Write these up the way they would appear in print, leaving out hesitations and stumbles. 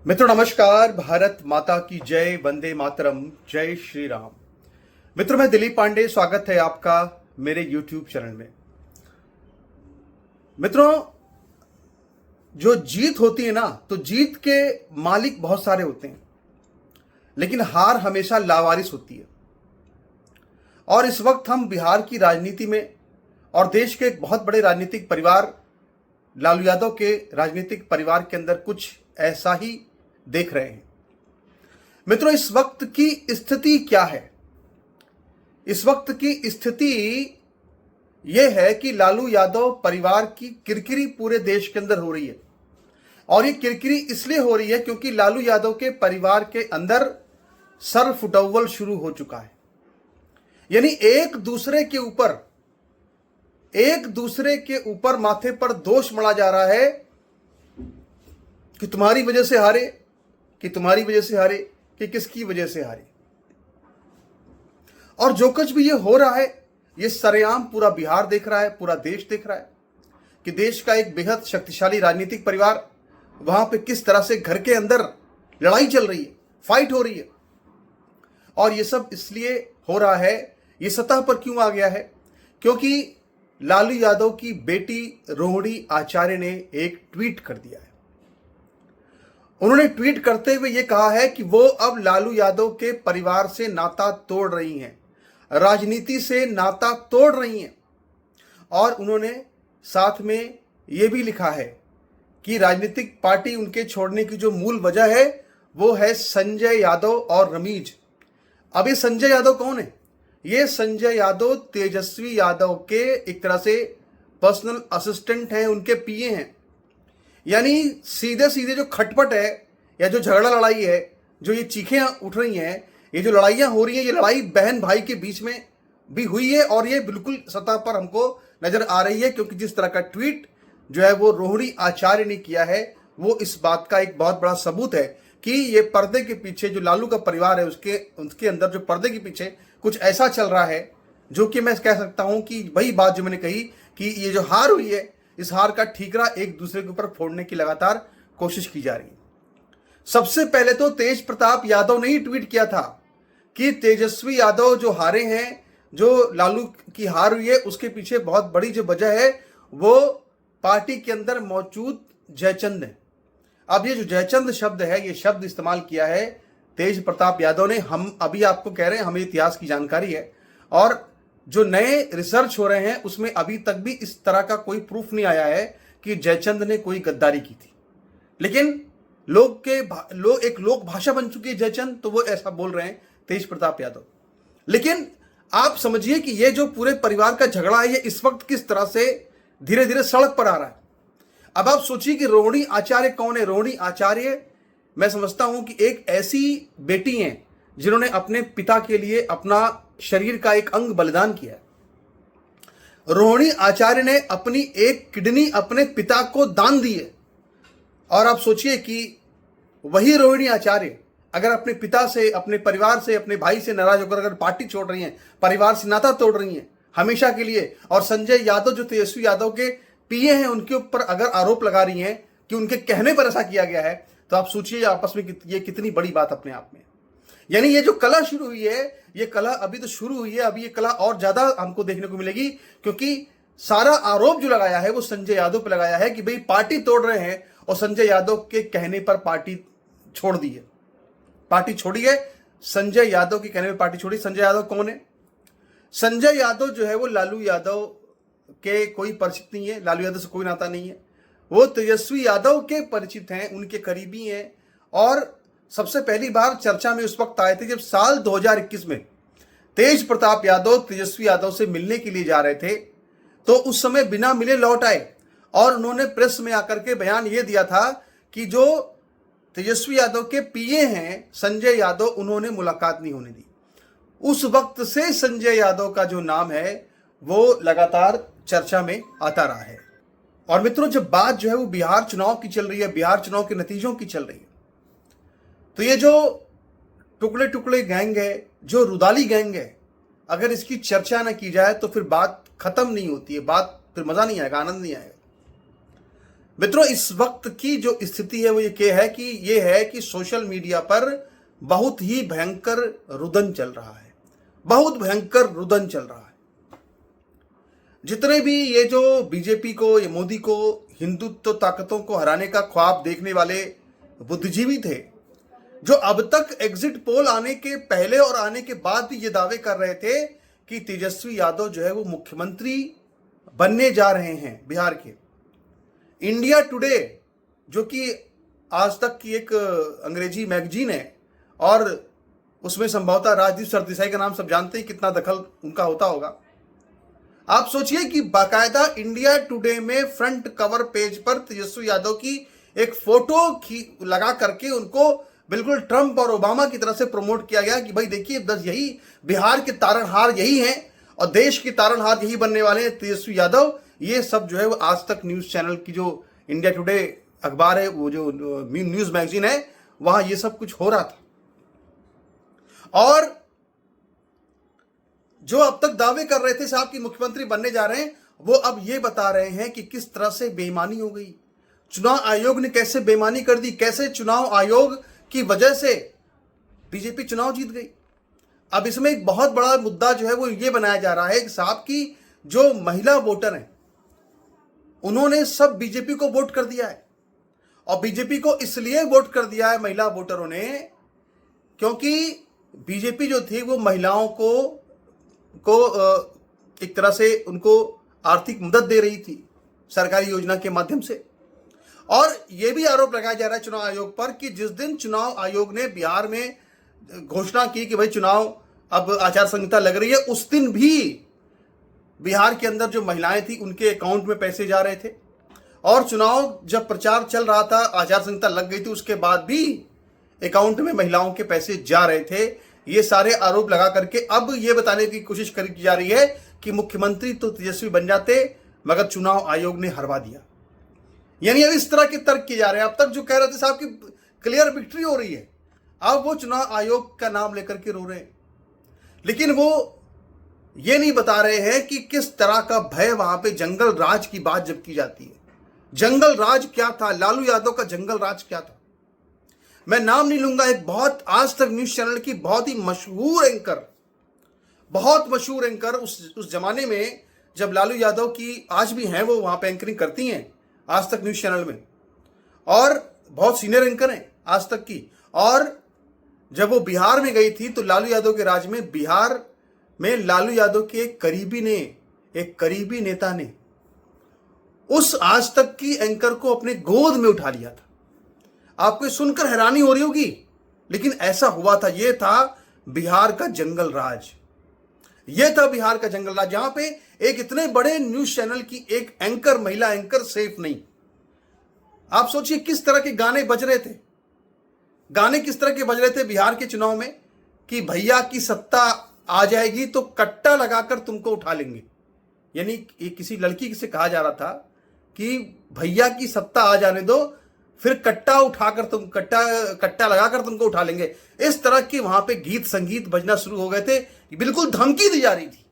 मित्रों नमस्कार। भारत माता की जय, वंदे मातरम, जय श्री राम। मित्रों मैं दिलीप पांडे, स्वागत है आपका मेरे YouTube चैनल में। मित्रों जो जीत होती है ना, तो जीत के मालिक बहुत सारे होते हैं, लेकिन हार हमेशा लावारिस होती है। और इस वक्त हम बिहार की राजनीति में और देश के एक बहुत बड़े राजनीतिक परिवार लालू यादव के राजनीतिक परिवार के अंदर कुछ ऐसा ही देख रहे हैं। मित्रों इस वक्त की स्थिति क्या है? इस वक्त की स्थिति यह है कि लालू यादव परिवार की किरकिरी पूरे देश के अंदर हो रही है। और ये किरकिरी इसलिए हो रही है क्योंकि लालू यादव के परिवार के अंदर सर फुटअव्वल शुरू हो चुका है। यानी एक दूसरे के ऊपर माथे पर दोष मढ़ा जा रहा है कि तुम्हारी वजह से हारे, कि तुम्हारी वजह से हारे, कि किसकी वजह से हारे। और जो कुछ भी ये हो रहा है, ये सरेआम पूरा बिहार देख रहा है, पूरा देश देख रहा है कि देश का एक बेहद शक्तिशाली राजनीतिक परिवार, वहां पे किस तरह से घर के अंदर लड़ाई चल रही है, फाइट हो रही है। और ये सब इसलिए हो रहा है, ये सतह पर क्यों आ गया है? क्योंकि लालू यादव की बेटी रोहिणी आचार्य ने एक ट्वीट कर दिया है। उन्होंने ट्वीट करते हुए ये कहा है कि वो अब लालू यादव के परिवार से नाता तोड़ रही हैं, राजनीति से नाता तोड़ रही हैं। और उन्होंने साथ में ये भी लिखा है कि राजनीतिक पार्टी उनके छोड़ने की जो मूल वजह है वो है संजय यादव और रमीज। अब ये संजय यादव कौन है? ये संजय यादव तेजस्वी यादव के एक तरह से पर्सनल असिस्टेंट हैं, उनके पीए हैं। यानी सीधे सीधे जो खटपट है या जो झगड़ा लड़ाई है, जो ये चीखें उठ रही हैं, ये जो लड़ाइयाँ हो रही हैं, ये लड़ाई बहन भाई के बीच में भी हुई है। और ये बिल्कुल सतह पर हमको नजर आ रही है, क्योंकि जिस तरह का ट्वीट जो है वो रोहिणी आचार्य ने किया है, वो इस बात का एक बहुत बड़ा सबूत है कि ये पर्दे के पीछे जो लालू का परिवार है, उसके अंदर जो पर्दे के पीछे कुछ ऐसा चल रहा है, जो कि मैं कह सकता हूं कि वही बात जो मैंने कही कि ये जो हार हुई है, इस हार का ठीकरा एक दूसरे के ऊपर फोड़ने की लगातार कोशिश की जा रही है। सबसे पहले तो तेज प्रताप यादव ने ही ट्वीट किया था कि तेजस्वी यादव जो हारे हैं, जो लालू की हार हुई है, उसके पीछे बहुत बड़ी जो वजह है वो पार्टी के अंदर मौजूद जयचंद है। अब ये जो जयचंद शब्द है, ये शब्द इस्तेमाल किया है तेज प्रताप यादव ने। हम अभी आपको कह रहे हैं, हमें इतिहास की जानकारी है और जो नए रिसर्च हो रहे हैं उसमें अभी तक भी इस तरह का कोई प्रूफ नहीं आया है कि जयचंद ने कोई गद्दारी की थी। लेकिन एक लोक भाषा बन चुकी है जयचंद, तो वो ऐसा बोल रहे हैं तेज प्रताप यादव। लेकिन आप समझिए कि ये जो पूरे परिवार का झगड़ा है, ये इस वक्त किस तरह से धीरे धीरे सड़क पर आ रहा है। अब आप सोचिए कि रोहिणी आचार्य कौन है? रोहिणी आचार्य मैं समझता हूं कि एक ऐसी बेटी हैं जिन्होंने अपने पिता के लिए अपना शरीर का एक अंग बलिदान किया। रोहिणी आचार्य ने अपनी एक किडनी अपने पिता को दान दी है। और आप सोचिए कि वही रोहिणी आचार्य अगर अपने पिता से, अपने परिवार से, अपने भाई से नाराज होकर अगर पार्टी छोड़ रही हैं, परिवार से नाता तोड़ रही हैं हमेशा के लिए, और संजय यादव जो तेजस्वी यादव के पीए हैं उनके ऊपर अगर आरोप लगा रही हैं कि उनके कहने पर ऐसा किया गया है, तो आप सोचिए आपस में ये कितनी बड़ी बात अपने आप में। यानी ये जो कला शुरू हुई है, ये कला अभी तो शुरू हुई है, अभी ये कला और ज्यादा हमको देखने को मिलेगी, क्योंकि सारा आरोप जो लगाया है वो संजय यादव पर लगाया है कि भाई पार्टी तोड़ रहे हैं, और संजय यादव के कहने पर पार्टी छोड़ दी है। पार्टी छोड़ी है, संजय यादव के कहने पर पार्टी छोड़ी। संजय यादव कौन है? संजय यादव जो है वो लालू यादव के कोई परिचित नहीं है, लालू यादव से कोई नाता नहीं है। वो तेजस्वी यादव के परिचित हैं, उनके करीबी हैं। और सबसे पहली बार चर्चा में उस वक्त आए थे जब साल 2021 में तेज प्रताप यादव तेजस्वी यादव से मिलने के लिए जा रहे थे, तो उस समय बिना मिले लौट आए और उन्होंने प्रेस में आकर के बयान ये दिया था कि जो तेजस्वी यादव के पीए हैं संजय यादव, उन्होंने मुलाकात नहीं होने दी। उस वक्त से संजय यादव का जो नाम है वो लगातार चर्चा में आता रहा है। और मित्रों जब बात जो है वो बिहार चुनाव की चल रही है, बिहार चुनाव के नतीजों की चल रही है, तो ये जो टुकड़े टुकड़े गैंग है, जो रुदाली गैंग है, अगर इसकी चर्चा ना की जाए तो फिर बात खत्म नहीं होती है, बात फिर मजा नहीं आएगा, आनंद नहीं आएगा। मित्रों, इस वक्त की जो स्थिति है वो ये है कि सोशल मीडिया पर बहुत ही भयंकर रुदन चल रहा है, बहुत भयंकर रुदन चल रहा है। जितने भी ये जो बीजेपी को, ये मोदी को, हिंदुत्व ताकतों को हराने का ख्वाब देखने वाले बुद्धिजीवी थे, जो अब तक एग्जिट पोल आने के पहले और आने के बाद भी ये दावे कर रहे थे कि तेजस्वी यादव जो है वो मुख्यमंत्री बनने जा रहे हैं बिहार के। इंडिया टुडे, जो कि आज तक की एक अंग्रेजी मैगजीन है, और उसमें संभवतः राजदीप सरदेसाई का नाम सब जानते हैं, कितना दखल उनका होता होगा। आप सोचिए कि बाकायदा इंडिया टुडे में फ्रंट कवर पेज पर तेजस्वी यादव की एक फोटो लगा करके उनको बिल्कुल ट्रंप और ओबामा की तरह से प्रमोट किया गया कि भाई देखिए, बस यही बिहार के तारणहार यही हैं और देश के तारणहार यही बनने वाले हैं, तेजस्वी यादव। ये सब जो है वो आज तक न्यूज चैनल की जो इंडिया टुडे अखबार है, वो जो न्यूज मैगजीन है, वहां ये सब कुछ हो रहा था। और जो अब तक दावे कर रहे थे साहब कि मुख्यमंत्री बनने जा रहे हैं, वो अब ये बता रहे हैं कि किस तरह से बेईमानी हो गई, चुनाव आयोग ने कैसे बेईमानी कर दी, कैसे चुनाव आयोग की वजह से बीजेपी चुनाव जीत गई। अब इसमें एक बहुत बड़ा मुद्दा जो है वो ये बनाया जा रहा है कि साहब की जो महिला वोटर हैं उन्होंने सब बीजेपी को वोट कर दिया है, और बीजेपी को इसलिए वोट कर दिया है महिला वोटरों ने क्योंकि बीजेपी जो थी वो महिलाओं को एक तरह से उनको आर्थिक मदद दे रही थी सरकारी योजना के माध्यम से। और यह भी आरोप लगाया जा रहा है चुनाव आयोग पर कि जिस दिन चुनाव आयोग ने बिहार में घोषणा की कि भाई चुनाव अब आचार संहिता लग रही है, उस दिन भी बिहार के अंदर जो महिलाएं थी उनके अकाउंट में पैसे जा रहे थे, और चुनाव जब प्रचार चल रहा था, आचार संहिता लग गई थी, उसके बाद भी अकाउंट में महिलाओं के पैसे जा रहे थे। ये सारे आरोप लगा करके अब ये बताने की कोशिश की जा रही है कि मुख्यमंत्री तो तेजस्वी बन जाते मगर चुनाव आयोग ने हरवा दिया। यानी अब इस तरह के तर्क किए जा रहे हैं। अब तक जो कह रहे थे साहब की क्लियर विक्ट्री हो रही है, अब वो चुनाव आयोग का नाम लेकर के रो रहे हैं, लेकिन वो ये नहीं बता रहे हैं कि किस तरह का भय वहां पे जंगल राज की बात जब की जाती है। जंगल राज क्या था, लालू यादव का जंगल राज क्या था। मैं नाम नहीं लूंगा, एक बहुत आज तक न्यूज चैनल की बहुत ही मशहूर एंकर, बहुत मशहूर एंकर उस जमाने में जब लालू यादव की, आज भी हैं वो वहां पे एंकरिंग करती हैं आज तक न्यूज चैनल में, और बहुत सीनियर एंकर हैं आज तक की। और जब वो बिहार में गई थी तो लालू यादव के राज में बिहार में लालू यादव के एक करीबी नेता ने उस आज तक की एंकर को अपने गोद में उठा लिया था। आपको सुनकर हैरानी हो रही होगी, लेकिन ऐसा हुआ था। यह था बिहार का जंगल राज, यह था बिहार का जंगल राज, जहां पे एक इतने बड़े न्यूज चैनल की एक एंकर, महिला एंकर सेफ नहीं। आप सोचिए किस तरह के गाने बज रहे थे, गाने किस तरह के बज रहे थे बिहार के चुनाव में कि भैया की सत्ता आ जाएगी तो कट्टा लगाकर तुमको उठा लेंगे। यानी किसी लड़की से कहा जा रहा था कि भैया की सत्ता आ जाने दो, फिर कट्टा उठाकर तुम कट्टा लगाकर तुमको उठा लेंगे। इस तरह के वहां पे गीत संगीत बजना शुरू हो गए थे, बिल्कुल धमकी दी जा रही थी।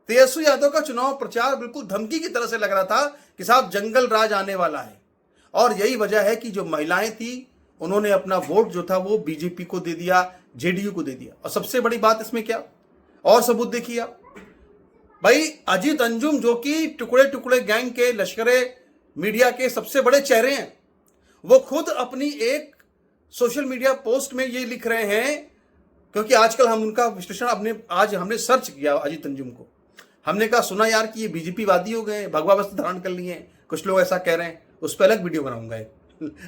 तेजस्वी यादव का चुनाव प्रचार बिल्कुल धमकी की तरह से लग रहा था कि साहब जंगल राज आने वाला है। और यही वजह है कि जो महिलाएं थी उन्होंने अपना वोट जो था वो बीजेपी को दे दिया, जेडीयू को दे दिया। और सबसे बड़ी बात इसमें क्या, और सबूत देखिए आप, भाई अजीत अंजुम जो कि टुकड़े टुकड़े गैंग के लश्करे मीडिया के सबसे बड़े चेहरे हैं, वो खुद अपनी एक सोशल मीडिया पोस्ट में ये लिख रहे हैं, क्योंकि आजकल हम उनका विश्लेषण आज हमने सर्च किया अजीत अंजुम को, हमने कहा सुना यार कि ये बीजेपी वादी हो गए, भगवा वस्त्र धारण कर लिए, कुछ लोग ऐसा कह रहे हैं, उस पर अलग वीडियो बनाऊंगा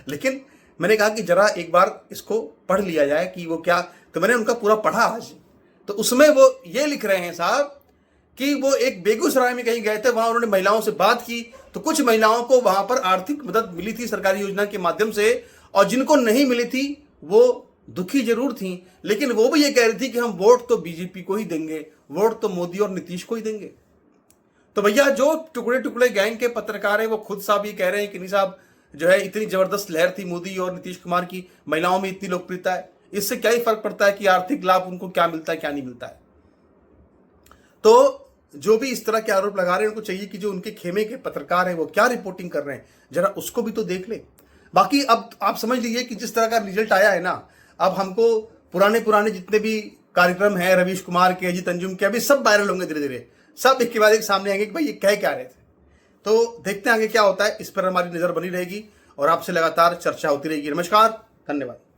लेकिन मैंने कहा कि जरा एक बार इसको पढ़ लिया जाए कि वो क्या। तो मैंने उनका पूरा पढ़ा आज, तो उसमें वो ये लिख रहे हैं साहब कि वो एक बेगूसराय में कहीं गए थे, वहां उन्होंने महिलाओं से बात की तो कुछ महिलाओं को वहां पर आर्थिक मदद मिली थी सरकारी योजना के माध्यम से, और जिनको नहीं मिली थी वो दुखी जरूर थी, लेकिन वो भी ये कह रही थी कि हम वोट तो बीजेपी को ही देंगे, वोट तो मोदी और नीतीश को ही देंगे। तो भैया जो टुकड़े टुकड़े गैंग के पत्रकार है वो खुद साहब ये कह रहे हैं कि नहीं साहब जो है इतनी जबरदस्त लहर थी मोदी और नीतीश कुमार की, महिलाओं में इतनी लोकप्रियता है, इससे क्या ही फर्क पड़ता है कि आर्थिक लाभ उनको क्या मिलता है क्या नहीं मिलता है। तो जो भी इस तरह के आरोप लगा रहे हैं उनको चाहिए कि जो उनके खेमे के पत्रकार हैं वो क्या रिपोर्टिंग कर रहे हैं जरा उसको भी तो देख ले। बाकी अब आप समझ लीजिए कि जिस तरह का रिजल्ट आया है ना, अब हमको पुराने जितने भी कार्यक्रम हैं रवीश कुमार के, अजीत अंजुम के, अभी सब वायरल होंगे धीरे धीरे, सब एक के बाद एक सामने आएंगे कि भाई ये कह क्या रहे थे। तो देखते हैं आगे क्या होता है, इस पर हमारी नजर बनी रहेगी और आपसे लगातार चर्चा होती रहेगी। नमस्कार, धन्यवाद।